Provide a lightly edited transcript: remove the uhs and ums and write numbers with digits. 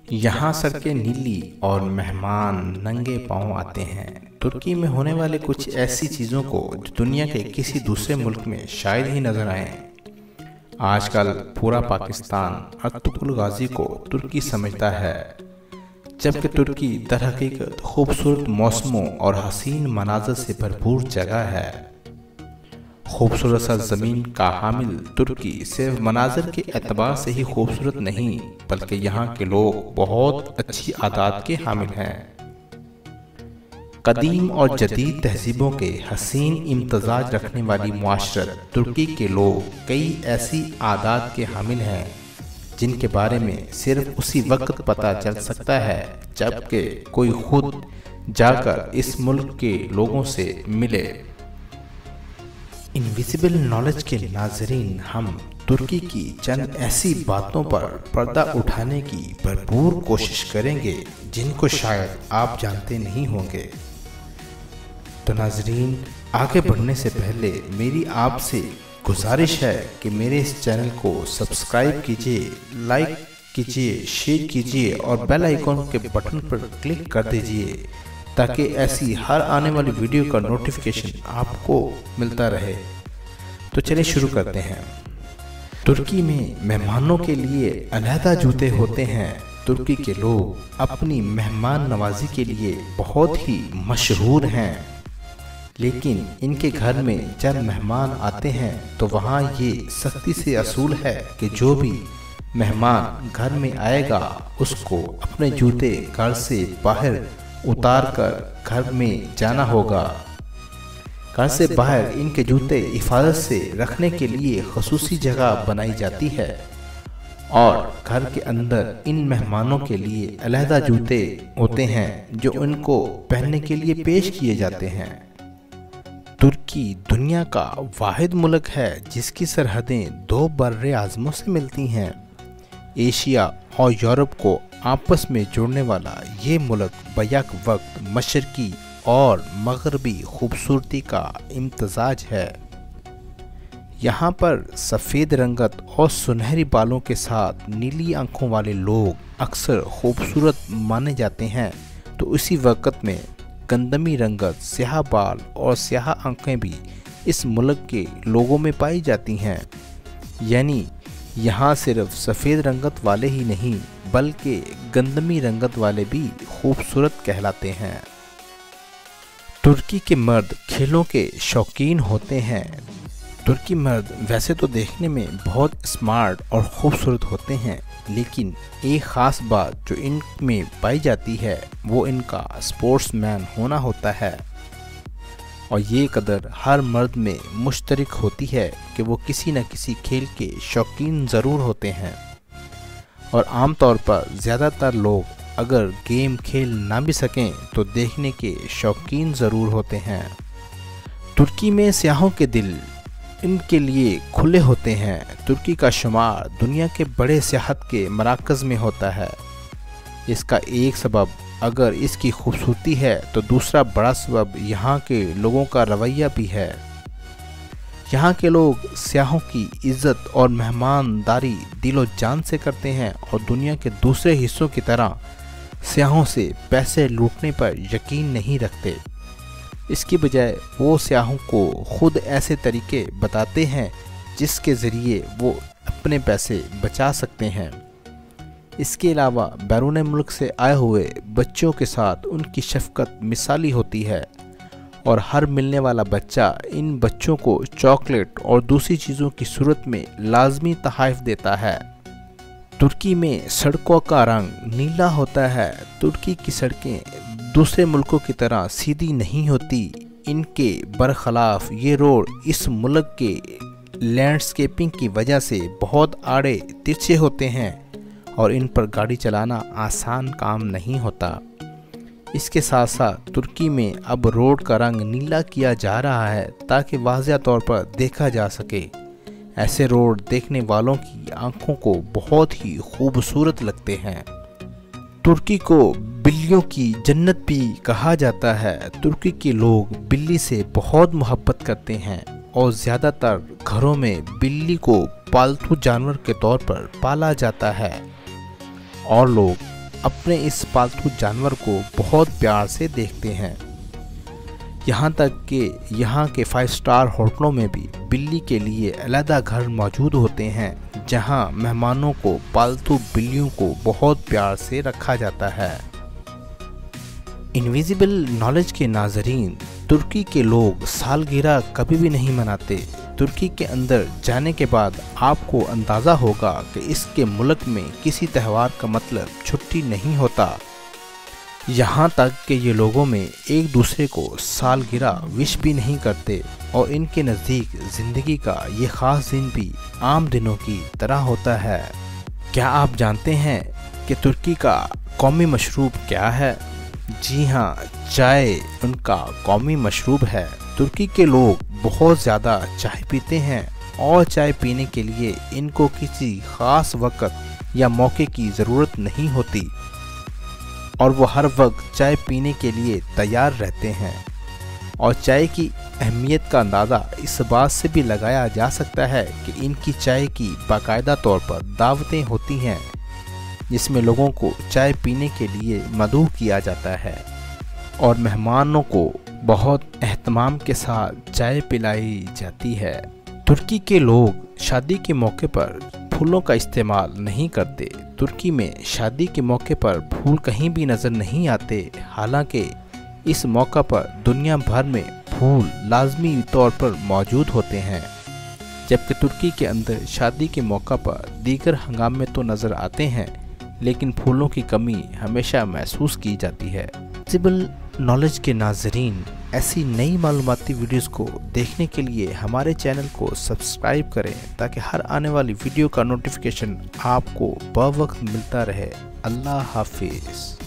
यहाँ सड़कें नीली और मेहमान नंगे पांव आते हैं। तुर्की में होने वाले कुछ ऐसी चीज़ों को जो दुनिया के किसी दूसरे मुल्क में शायद ही नजर आए। आजकल पूरा पाकिस्तान अर्तुगरुल गाजी को तुर्की समझता है, जबकि तुर्की दरहकीकत खूबसूरत मौसमों और हसीन मनाज़र से भरपूर जगह है। खूबसूरत सरज़मीन का हामिल तुर्की सिर्फ मनाज़र के एतबार से ही खूबसूरत नहीं, बल्कि यहाँ के लोग बहुत अच्छी आदत के हामिल हैं। कदीम और जदीद तहजीबों के हसीन इम्तजाज रखने वाली मुआशरत तुर्की के लोग कई ऐसी आदत के हामिल हैं जिनके बारे में सिर्फ उसी वक्त पता चल सकता है जबकि कोई खुद जाकर इस मुल्क के लोगों से मिले। इनविजिबल नॉलेज के नाज़रीन, हम तुर्की की चंद ऐसी बातों पर पर्दा उठाने की भरपूर कोशिश करेंगे जिनको शायद आप जानते नहीं होंगे। तो नाज़रीन, आगे बढ़ने से पहले मेरी आपसे गुजारिश है कि मेरे इस चैनल को सब्सक्राइब कीजिए, लाइक कीजिए, शेयर कीजिए और बेल आइकॉन के बटन पर क्लिक कर दीजिए ताकि ऐसी हर आने वाली वीडियो का नोटिफिकेशन आपको मिलता रहे। तो चलिए शुरू करते हैं। तुर्की में मेहमानों के लिए अलहदा जूते होते हैं। तुर्की के लोग अपनी मेहमान नवाजी के लिए बहुत ही मशहूर हैं, लेकिन इनके घर में जब मेहमान आते हैं तो वहाँ ये सख्ती से असूल है कि जो भी मेहमान घर में आएगा उसको अपने जूते घर से बाहर उतार कर घर में जाना होगा। घर से बाहर इनके जूते हिफाजत से रखने के लिए खसूसी जगह बनाई जाती है और घर के अंदर इन मेहमानों के लिए अलहदा जूते होते हैं जो इनको पहनने के लिए पेश किए जाते हैं। तुर्की दुनिया का वाहिद मुल्क है जिसकी सरहदें दो बर्रे आज़मों से मिलती हैं। एशिया और यूरोप को आपस में जोड़ने वाला ये मुल्क बैक वक्त मशरकी और मगरबी खूबसूरती का इम्तजाज है। यहाँ पर सफ़ेद रंगत और सुनहरी बालों के साथ नीली आंखों वाले लोग अक्सर खूबसूरत माने जाते हैं, तो उसी वक्त में गंदमी रंगत, स्याह बाल और स्याह आंखें भी इस मुल्क के लोगों में पाई जाती हैं। यानी यहाँ सिर्फ सफ़ेद रंगत वाले ही नहीं बल्कि गंदमी रंगत वाले भी खूबसूरत कहलाते हैं। तुर्की के मर्द खेलों के शौकीन होते हैं। तुर्की मर्द वैसे तो देखने में बहुत स्मार्ट और खूबसूरत होते हैं, लेकिन एक ख़ास बात जो इनमें पाई जाती है वो इनका स्पोर्ट्समैन होना होता है। और ये कदर हर मर्द में मुश्तरक होती है कि वो किसी न किसी खेल के शौकीन ज़रूर होते हैं। और आमतौर पर ज़्यादातर लोग अगर गेम खेल ना भी सकें तो देखने के शौकीन ज़रूर होते हैं। तुर्की में सियाहों के दिल इनके लिए खुले होते हैं। तुर्की का शुमार दुनिया के बड़े सियाहत के मराकज़ में होता है। इसका एक सबब अगर इसकी खूबसूरती है तो दूसरा बड़ा सबब यहाँ के लोगों का रवैया भी है। यहाँ के लोग सियाहों की इज़्ज़त और मेहमानदारी दिलो जान से करते हैं और दुनिया के दूसरे हिस्सों की तरह सियाहों से पैसे लूटने पर यकीन नहीं रखते। इसकी बजाय वो सियाहों को खुद ऐसे तरीके बताते हैं जिसके ज़रिए वो अपने पैसे बचा सकते हैं। इसके अलावा बैरून मुल्क से आए हुए बच्चों के साथ उनकी शफ़क़त मिसाली होती है और हर मिलने वाला बच्चा इन बच्चों को चॉकलेट और दूसरी चीज़ों की सूरत में लाजमी तोहफ़ा देता है। तुर्की में सड़कों का रंग नीला होता है। तुर्की की सड़कें दूसरे मुल्कों की तरह सीधी नहीं होती। इनके बरखलाफ ये रोड इस मुल्क के लैंडस्केपिंग की वजह से बहुत आड़े तिरछे होते हैं और इन पर गाड़ी चलाना आसान काम नहीं होता। इसके साथ साथ तुर्की में अब रोड का रंग नीला किया जा रहा है ताकि वाज़िह तौर पर देखा जा सके। ऐसे रोड देखने वालों की आंखों को बहुत ही खूबसूरत लगते हैं। तुर्की को बिल्लियों की जन्नत भी कहा जाता है। तुर्की के लोग बिल्ली से बहुत मोहब्बत करते हैं और ज़्यादातर घरों में बिल्ली को पालतू जानवर के तौर पर पाला जाता है और लोग अपने इस पालतू जानवर को बहुत प्यार से देखते हैं। यहाँ तक कि यहाँ के 5 स्टार होटलों में भी बिल्ली के लिए अलग घर मौजूद होते हैं, जहाँ मेहमानों को पालतू बिल्लियों को बहुत प्यार से रखा जाता है। इनविजिबल नॉलेज के नाज़रीन, तुर्की के लोग सालगिरह कभी भी नहीं मनाते। तुर्की के अंदर जाने के बाद आपको अंदाज़ा होगा कि इसके मुल्क में किसी त्यौहार का मतलब छुट्टी नहीं होता। यहाँ तक कि ये लोगों में एक दूसरे को सालगिरह विश भी नहीं करते और इनके नज़दीक ज़िंदगी का ये ख़ास दिन भी आम दिनों की तरह होता है। क्या आप जानते हैं कि तुर्की का कौमी मशरूब क्या है? जी हाँ, चाय उनका कौमी मशरूब है। तुर्की के लोग बहुत ज़्यादा चाय पीते हैं और चाय पीने के लिए इनको किसी ख़ास वक्त या मौके की ज़रूरत नहीं होती और वो हर वक्त चाय पीने के लिए तैयार रहते हैं। और चाय की अहमियत का अंदाज़ा इस बात से भी लगाया जा सकता है कि इनकी चाय की बाकायदा तौर पर दावतें होती हैं, जिसमें लोगों को चाय पीने के लिए मदऊ किया जाता है और मेहमानों को बहुत एहतमाम के साथ चाय पिलाई जाती है। तुर्की के लोग शादी के मौके पर फूलों का इस्तेमाल नहीं करते। तुर्की में शादी के मौके पर फूल कहीं भी नज़र नहीं आते, हालांकि इस मौका पर दुनिया भर में फूल लाजमी तौर पर मौजूद होते हैं। जबकि तुर्की के अंदर शादी के मौका पर दीगर हंगामे तो नज़र आते हैं, लेकिन फूलों की कमी हमेशा महसूस की जाती है। सिविल नॉलेज के नाज़रीन, ऐसी नई मालूमाती वीडियोस को देखने के लिए हमारे चैनल को सब्सक्राइब करें ताकि हर आने वाली वीडियो का नोटिफिकेशन आपको बवक्त मिलता रहे। अल्लाह हाफिज़।